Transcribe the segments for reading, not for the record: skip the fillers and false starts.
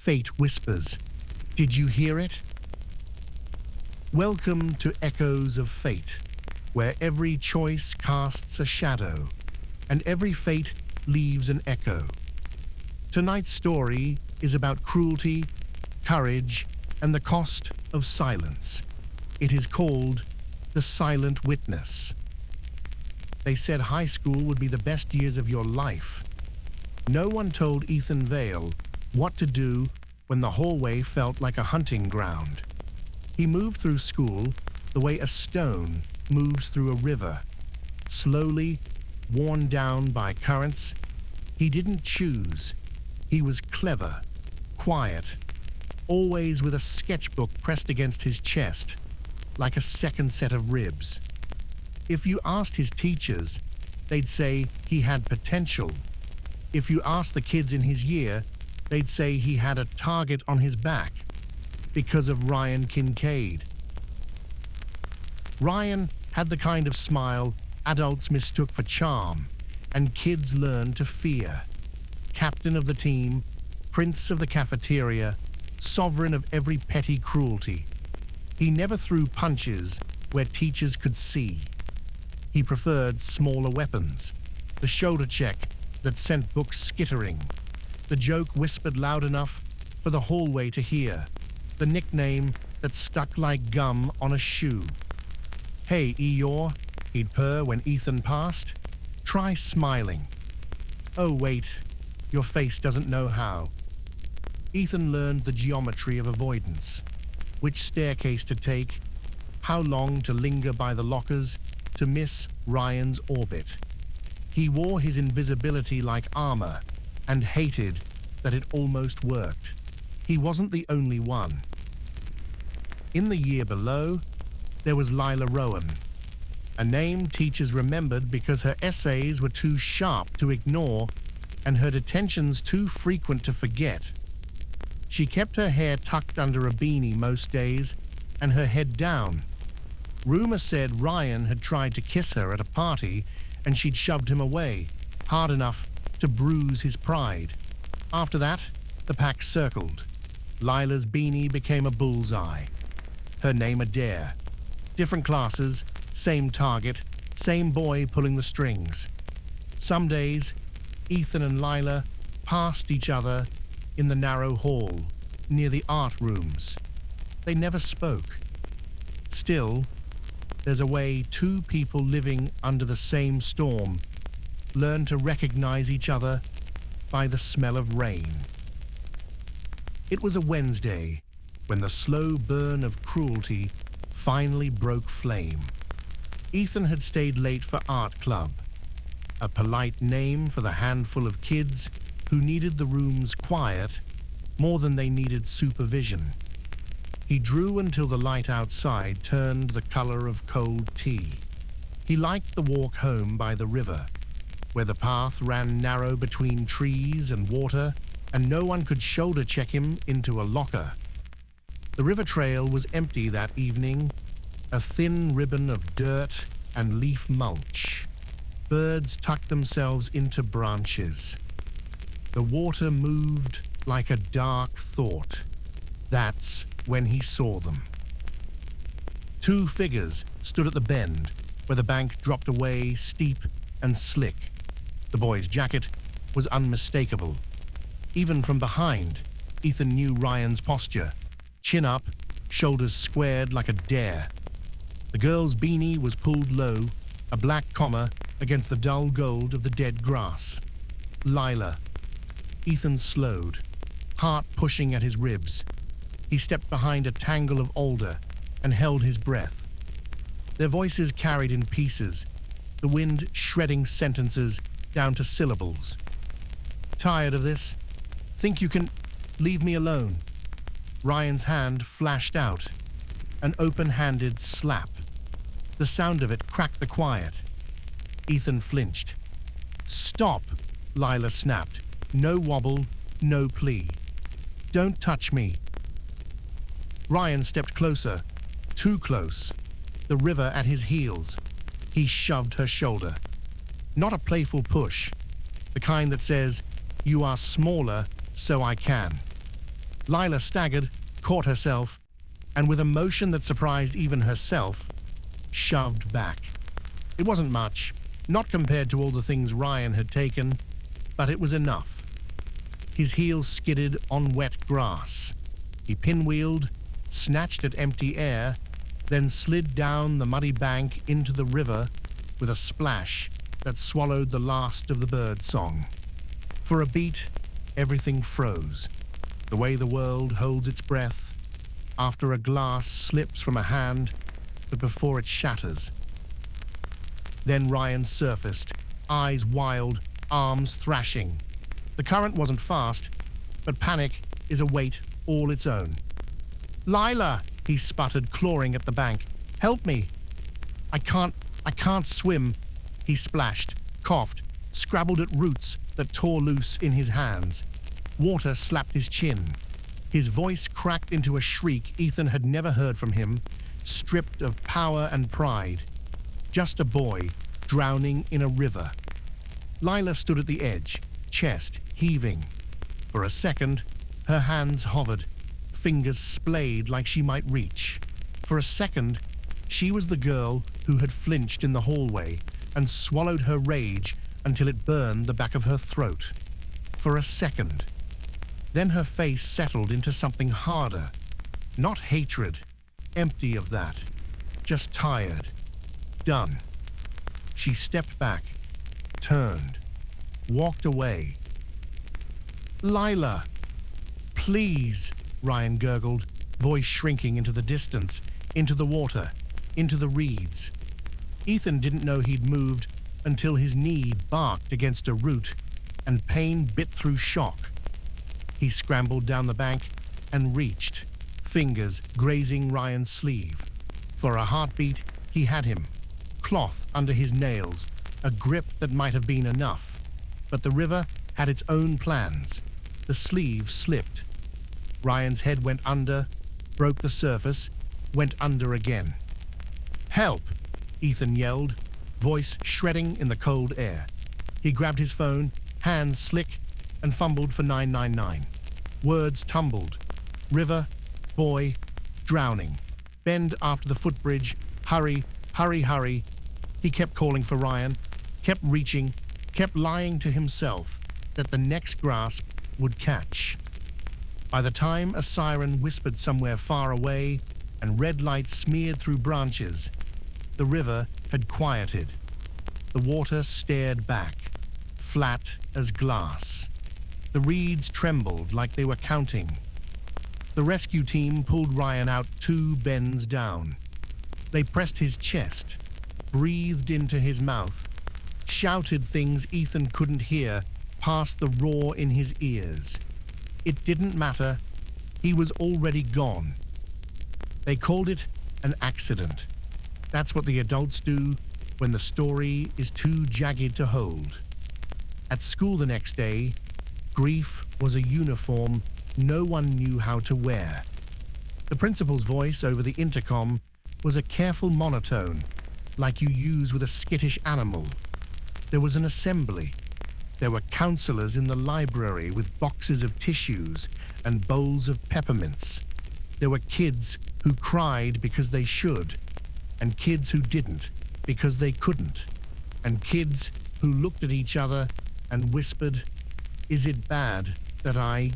Fate whispers. Did you hear it? Welcome to Echoes of Fate, where every choice casts a shadow, and every fate leaves an echo. Tonight's story is about cruelty, courage, and the cost of silence. It is called The Silent Witness. They said high school would be the best years of your life. No one told Ethan Vale what to do when the hallway felt like a hunting ground. He moved through school the way a stone moves through a river, slowly, worn down by currents. He didn't choose. He was clever, quiet, always with a sketchbook pressed against his chest, like a second set of ribs. If you asked his teachers, they'd say he had potential. If you asked the kids in his year, they'd say he had a target on his back because of Ryan Kincaid. Ryan had the kind of smile adults mistook for charm, and kids learned to fear. Captain of the team, prince of the cafeteria, sovereign of every petty cruelty. He never threw punches where teachers could see. He preferred smaller weapons, the shoulder check that sent books skittering, the joke whispered loud enough for the hallway to hear, the nickname that stuck like gum on a shoe. "Hey, Eeyore," he'd purr when Ethan passed. "Try smiling." "Oh, wait, your face doesn't know how." Ethan learned the geometry of avoidance, which staircase to take, how long to linger by the lockers to miss Ryan's orbit. He wore his invisibility like armor and hated that it almost worked. He wasn't the only one. In the year below, there was Lila Rowan, a name teachers remembered because her essays were too sharp to ignore and her detentions too frequent to forget. She kept her hair tucked under a beanie most days and her head down. Rumor said Ryan had tried to kiss her at a party and she'd shoved him away, hard enough to bruise his pride. After that, the pack circled. Lila's beanie became a bullseye. Her name a dare. Different classes, same target, same boy pulling the strings. Some days, Ethan and Lila passed each other in the narrow hall, near the art rooms. They never spoke. Still, there's a way two people living under the same storm learn to recognize each other by the smell of rain. It was a Wednesday when the slow burn of cruelty finally broke flame. Ethan had stayed late for art club, a polite name for the handful of kids who needed the rooms quiet more than they needed supervision. He drew until the light outside turned the color of cold tea. He liked the walk home by the river, where the path ran narrow between trees and water, and no one could shoulder check him into a locker. The river trail was empty that evening, a thin ribbon of dirt and leaf mulch. Birds tucked themselves into branches. The water moved like a dark thought. That's when he saw them. Two figures stood at the bend, where the bank dropped away steep and slick. The boy's jacket was unmistakable. Even from behind, Ethan knew Ryan's posture. Chin up, shoulders squared like a dare. The girl's beanie was pulled low, a black comma against the dull gold of the dead grass. Lila. Ethan slowed, heart pushing at his ribs. He stepped behind a tangle of alder and held his breath. Their voices carried in pieces, the wind shredding sentences down to syllables. "Tired of this? Think you can leave me alone?" Ryan's hand flashed out, an open-handed slap. The sound of it cracked the quiet. Ethan flinched. "Stop," Lila snapped. "No wobble, no plea. Don't touch me." Ryan stepped closer, too close, the river at his heels. He shoved her shoulder. Not a playful push, the kind that says, "You are smaller, so I can." Lila staggered, caught herself, and with a motion that surprised even herself, shoved back. It wasn't much, not compared to all the things Ryan had taken, but it was enough. His heels skidded on wet grass. He pinwheeled, snatched at empty air, then slid down the muddy bank into the river with a splash that swallowed the last of the bird song. For a beat, everything froze, the way the world holds its breath after a glass slips from a hand, but before it shatters. Then Ryan surfaced, eyes wild, arms thrashing. The current wasn't fast, but panic is a weight all its own. "Lila!" he sputtered, clawing at the bank. "Help me!" I can't swim." He splashed, coughed, scrabbled at roots that tore loose in his hands. Water slapped his chin. His voice cracked into a shriek Ethan had never heard from him, stripped of power and pride. Just a boy, drowning in a river. Lila stood at the edge, chest heaving. For a second, her hands hovered, fingers splayed like she might reach. For a second, she was the girl who had flinched in the hallway and swallowed her rage until it burned the back of her throat. For a second. Then her face settled into something harder. Not hatred, empty of that. Just tired. Done. She stepped back, turned, walked away. "Lila! Please!" Ryan gurgled, voice shrinking into the distance, into the water, into the reeds. Ethan didn't know he'd moved until his knee barked against a root and pain bit through shock. He scrambled down the bank and reached, fingers grazing Ryan's sleeve. For a heartbeat, he had him. Cloth under his nails, a grip that might have been enough. But the river had its own plans. The sleeve slipped. Ryan's head went under, broke the surface, went under again. "Help!" Ethan yelled, voice shredding in the cold air. He grabbed his phone, hands slick, and fumbled for 999. Words tumbled. River, boy, drowning. Bend after the footbridge, hurry, hurry, hurry. He kept calling for Ryan, kept reaching, kept lying to himself that the next grasp would catch. By the time a siren whispered somewhere far away and red lights smeared through branches, the river had quieted. The water stared back, flat as glass. The reeds trembled like they were counting. The rescue team pulled Ryan out 2 bends down. They pressed his chest, breathed into his mouth, shouted things Ethan couldn't hear past the roar in his ears. It didn't matter. He was already gone. They called it an accident. That's what the adults do when the story is too jagged to hold. At school the next day, grief was a uniform no one knew how to wear. The principal's voice over the intercom was a careful monotone, like you use with a skittish animal. There was an assembly. There were counselors in the library with boxes of tissues and bowls of peppermints. There were kids who cried because they should, and kids who didn't because they couldn't, and kids who looked at each other and whispered, "Is it bad that I..."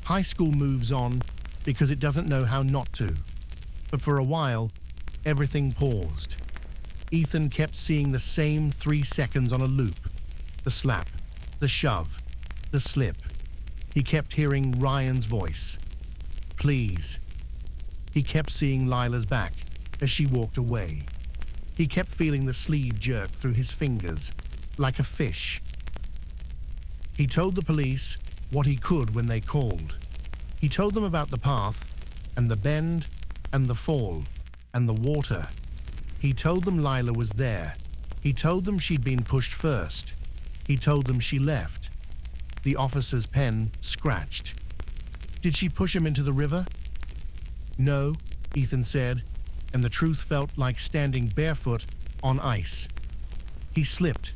High school moves on because it doesn't know how not to. But for a while, everything paused. Ethan kept seeing the same 3 seconds on a loop. The slap, the shove, the slip. He kept hearing Ryan's voice. "Please." He kept seeing Lila's back as she walked away. He kept feeling the sleeve jerk through his fingers, like a fish. He told the police what he could when they called. He told them about the path, and the bend, and the fall, and the water. He told them Lila was there. He told them she'd been pushed first. He told them she left. The officer's pen scratched. Did she push him into the river? No, Ethan said, and the truth felt like standing barefoot on ice. He slipped.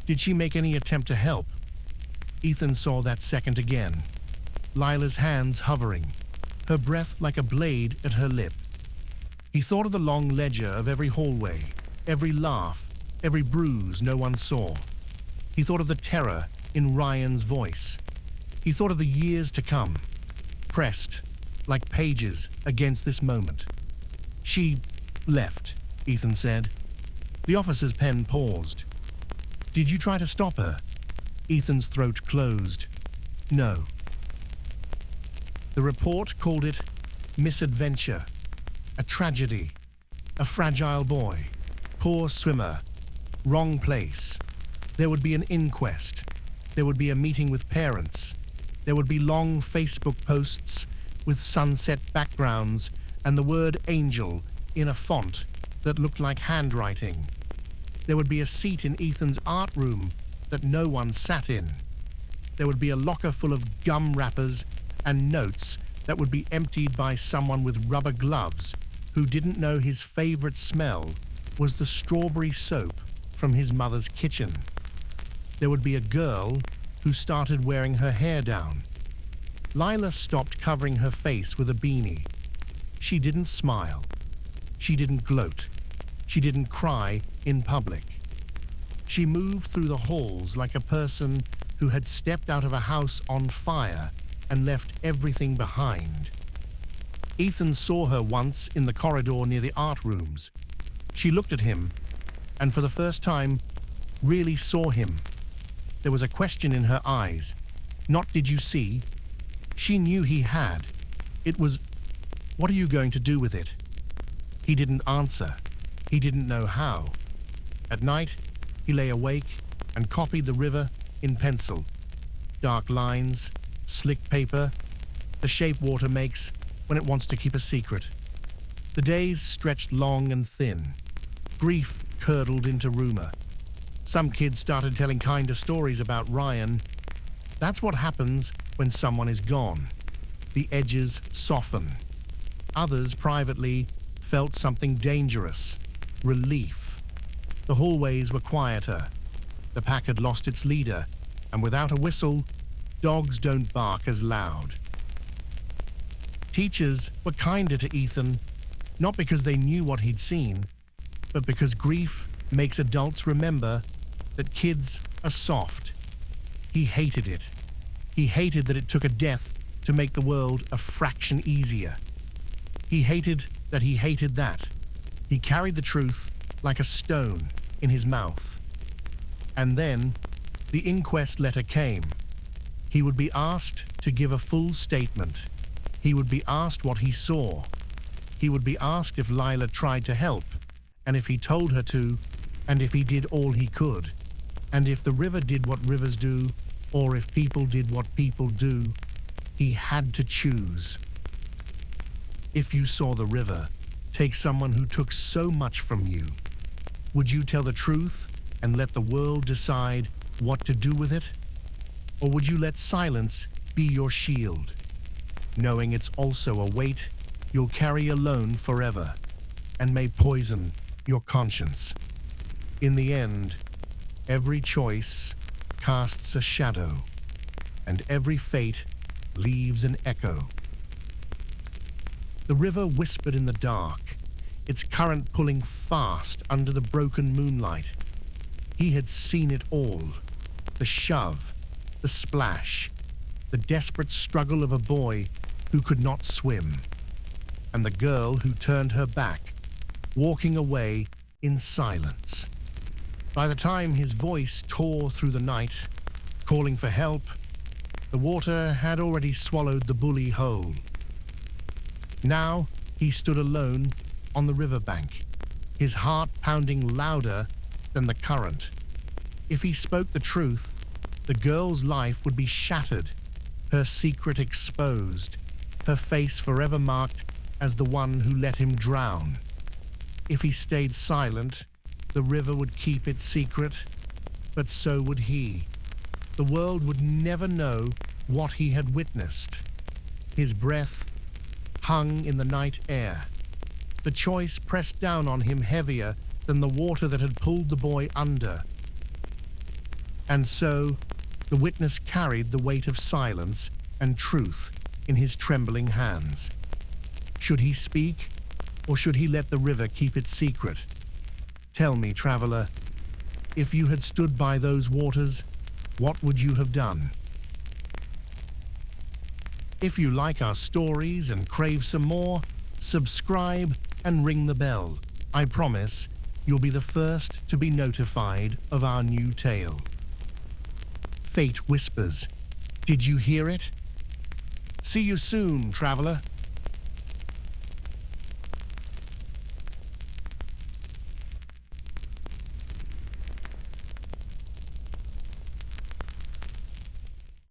Did she make any attempt to help? Ethan saw that second again. Lila's hands hovering, her breath like a blade at her lip. He thought of the long ledger of every hallway, every laugh, every bruise no one saw. He thought of the terror in Ryan's voice. He thought of the years to come, pressed like pages against this moment. She left, Ethan said. The officer's pen paused. Did you try to stop her? Ethan's throat closed. No. The report called it misadventure, a tragedy, a fragile boy, poor swimmer, wrong place. There would be an inquest. There would be a meeting with parents. There would be long Facebook posts with sunset backgrounds and the word angel in a font that looked like handwriting. There would be a seat in Ethan's art room that no one sat in. There would be a locker full of gum wrappers and notes that would be emptied by someone with rubber gloves who didn't know his favorite smell was the strawberry soap from his mother's kitchen. There would be a girl who started wearing her hair down. Lila stopped covering her face with a beanie. She didn't smile. She didn't gloat. She didn't cry in public. She moved through the halls like a person who had stepped out of a house on fire and left everything behind. Ethan saw her once in the corridor near the art rooms. She looked at him, and for the first time, really saw him. There was a question in her eyes. Not did you see? She knew he had. It was, what are you going to do with it? He didn't answer. He didn't know how. At night, he lay awake and copied the river in pencil. Dark lines, slick paper, the shape water makes when it wants to keep a secret. The days stretched long and thin. Grief curdled into rumor. Some kids started telling kinder stories about Ryan. That's what happens when someone is gone. The edges soften. Others privately felt something dangerous. Relief. The hallways were quieter. The pack had lost its leader, and without a whistle, dogs don't bark as loud. Teachers were kinder to Ethan, not because they knew what he'd seen, but because grief makes adults remember that kids are soft. He hated it. He hated that it took a death to make the world a fraction easier. He hated that he hated that. He carried the truth like a stone in his mouth. And then the inquest letter came. He would be asked to give a full statement. He would be asked what he saw. He would be asked if Lila tried to help, and if he told her to, and if he did all he could, and if the river did what rivers do, or if people did what people do. He had to choose. If you saw the river take someone who took so much from you, would you tell the truth and let the world decide what to do with it? Or would you let silence be your shield, knowing it's also a weight you'll carry alone forever and may poison your conscience? In the end, every choice casts a shadow, and every fate leaves an echo. The river whispered in the dark, its current pulling fast under the broken moonlight. He had seen it all. The shove, the splash, the desperate struggle of a boy who could not swim, and the girl who turned her back, walking away in silence. By the time his voice tore through the night, calling for help, the water had already swallowed the bully whole. Now he stood alone on the riverbank, his heart pounding louder than the current. If he spoke the truth, the girl's life would be shattered, her secret exposed, her face forever marked as the one who let him drown. If he stayed silent, the river would keep its secret, but so would he. The world would never know what he had witnessed. His breath hung in the night air. The choice pressed down on him heavier than the water that had pulled the boy under. And so, the witness carried the weight of silence and truth in his trembling hands. Should he speak, or should he let the river keep its secret? Tell me, traveler, if you had stood by those waters, what would you have done? If you like our stories and crave some more, subscribe and ring the bell. I promise you'll be the first to be notified of our new tale. Fate whispers. Did you hear it? See you soon, traveler.